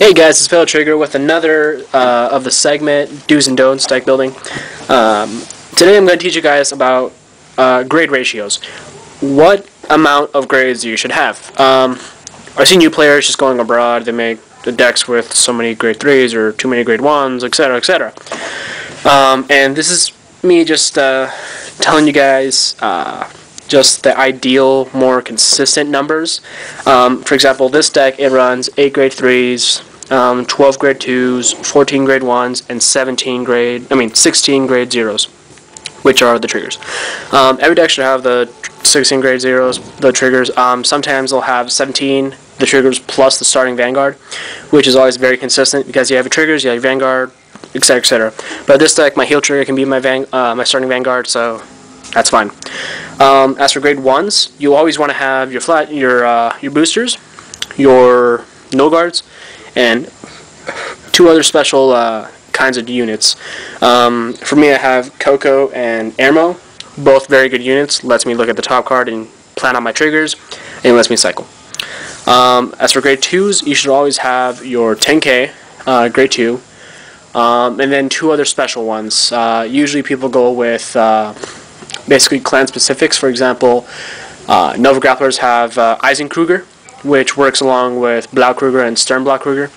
Hey guys, it's Trigger with another of the segment Do's and Don'ts deck building. Today I'm going to teach you guys about grade ratios. What amount of grades you should have. I've seen new players just going abroad. They make the decks with so many grade 3s or too many grade 1s, etc., etc. And this is me just telling you guys just the ideal, more consistent numbers. For example, this deck, it runs 8 grade 3s, 12 grade 2s, 14 grade 1s, and 16 grade 0s, which are the triggers. Every deck should have the 16 grade 0s, the triggers. Sometimes they'll have 17, the triggers, plus the starting Vanguard, which is always very consistent because you have your triggers, you have your Vanguard, etc., etc. But this deck, my heal trigger can be my starting Vanguard, so that's fine. As for grade 1s, you always want to have your boosters, your no guards, and 2 other special kinds of units. For me, I have Coco and Ermo, both very good units. Lets me look at the top card and plan out my triggers, and lets me cycle. As for grade 2s, you should always have your 10k, grade 2, and then 2 other special ones. Usually people go with basically clan specifics. For example, Nova Grapplers have Eisenkruger, which works along with Blaukruger and Stern Blaukruger.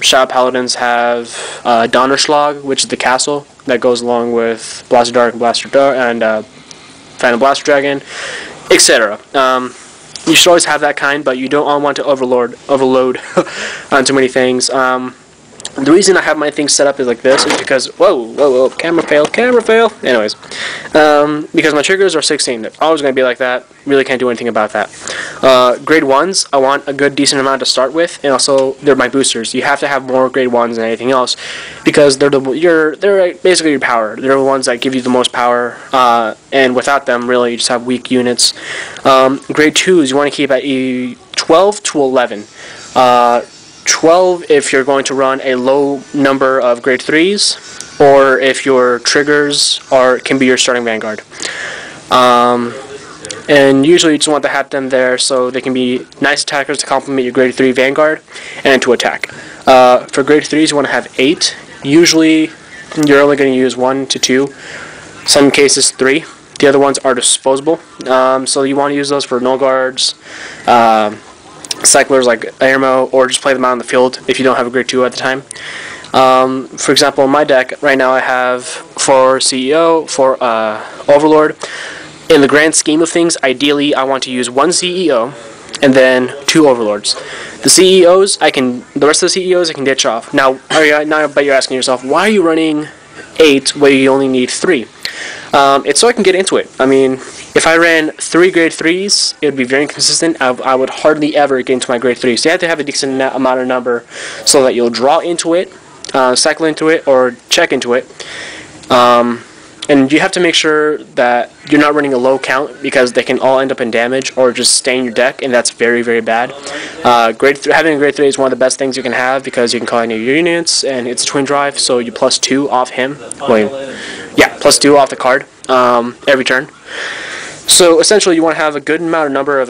Shadow Paladins have Donnerschlag, which is the castle that goes along with Blaster Dark and Phantom Blaster Dragon, etc. You should always have that kind, but you don't want to overload on too many things. The reason I have my things set up is like this is because whoa, camera fail. Anyways, because my triggers are 16, they're always going to be like that. Really can't do anything about that. Grade 1s, I want a good decent amount to start with, and also they're my boosters. You have to have more grade 1s than anything else because they're basically your power. They're the ones that give you the most power, and without them, really, you just have weak units. Grade 2s, you want to keep at 12 to 11. 12 if you're going to run a low number of grade 3s, or if your triggers can be your starting Vanguard. And usually you just want to have them there so they can be nice attackers to complement your grade 3 Vanguard and to attack. For grade 3s you want to have 8. Usually you're only going to use 1 to 2, some cases 3. The other ones are disposable, so you want to use those for no guards, cyclers like Ermo, or just play them out on the field if you don't have a grade 2 at the time. For example, in my deck right now I have 4 CEO, 4 Overlord. In the grand scheme of things, ideally I want to use 1 CEO and then 2 Overlords. The CEOs, the rest of the CEOs I can ditch off. Now I bet you're asking yourself, why are you running 8 where you only need 3? It's so I can get into it. I mean, if I ran 3 grade 3s, it would be very inconsistent. I would hardly ever get into my grade 3s. So you have to have a decent amount of number so that you'll draw into it, cycle into it, or check into it. And you have to make sure that you're not running a low count because they can all end up in damage or just stay in your deck, and that's very, very bad. Having a grade 3 is one of the best things you can have because you can call in your units, and it's twin drive, so you plus 2 off him. Plus 2 off the card every turn. So essentially you want to have a good number of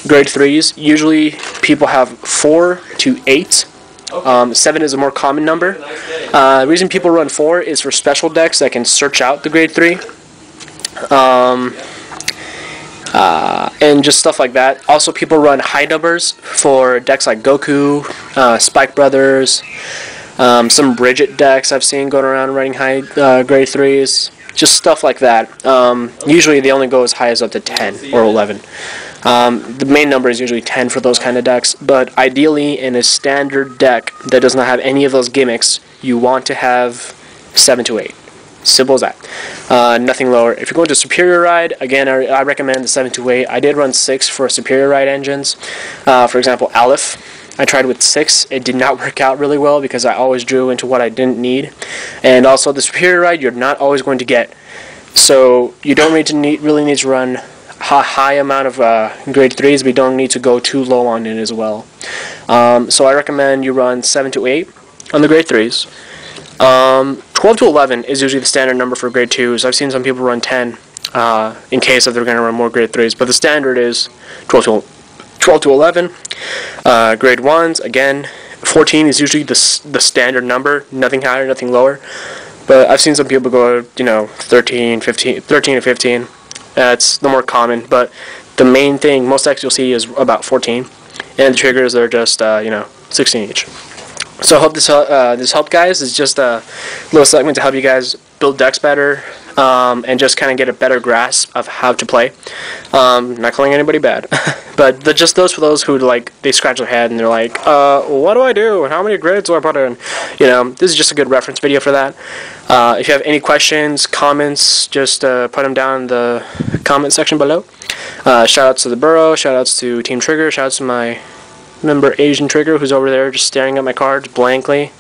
grade 3s. Usually people have 4 to 8. 7 is a more common number. The reason people run 4 is for special decks that can search out the grade 3. And just stuff like that. Also, people run high numbers for decks like Goku, Spike Brothers, some Bridget decks I've seen going around running high grade 3s. Just stuff like that. Usually they only go as high as up to 10 or 11. The main number is usually 10 for those kind of decks, but ideally in a standard deck that does not have any of those gimmicks, you want to have 7 to 8. Simple as that. Nothing lower. If you're going to Superior Ride, again, I recommend the 7 to 8. I did run 6 for Superior Ride engines. For example, Aleph. I tried with 6. It did not work out really well because I always drew into what I didn't need. And also the Superior Ride you're not always going to get. So you don't really need to run a high amount of grade 3s, but you don't need to go too low on it as well. So I recommend you run 7 to 8 on the grade 3s. 12 to 11 is usually the standard number for grade 2s. I've seen some people run 10 in case if they're going to run more grade 3s, but the standard is 12 to 11. Grade 1s, again, 14 is usually the standard number, nothing higher, nothing lower. But I've seen some people go, 13, 15, 13 to 15. That's the more common. But the main thing, most decks you'll see is about 14, and the triggers are just 16 each. So I hope this helped, guys. It's just a little segment to help you guys build decks better, and just kind of get a better grasp of how to play. Not calling anybody bad, but just those for those who they scratch their head and they're like, what do I do and how many grades do I put in? This is just a good reference video for that. If you have any questions, comments, just put them down in the comment section below. Shout outs to the Burrow, shout outs to Team Trigger, shout outs to my member Asian Trigger who's over there just staring at my cards blankly.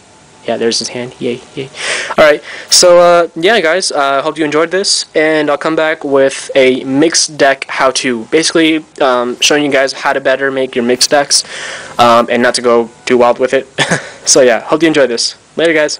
Yeah, there's his hand. Yay, yay. Alright, so yeah, guys, I hope you enjoyed this, and I'll come back with a mixed deck how-to. Basically, showing you guys how to better make your mixed decks, and not to go too wild with it. So yeah, hope you enjoyed this. Later, guys.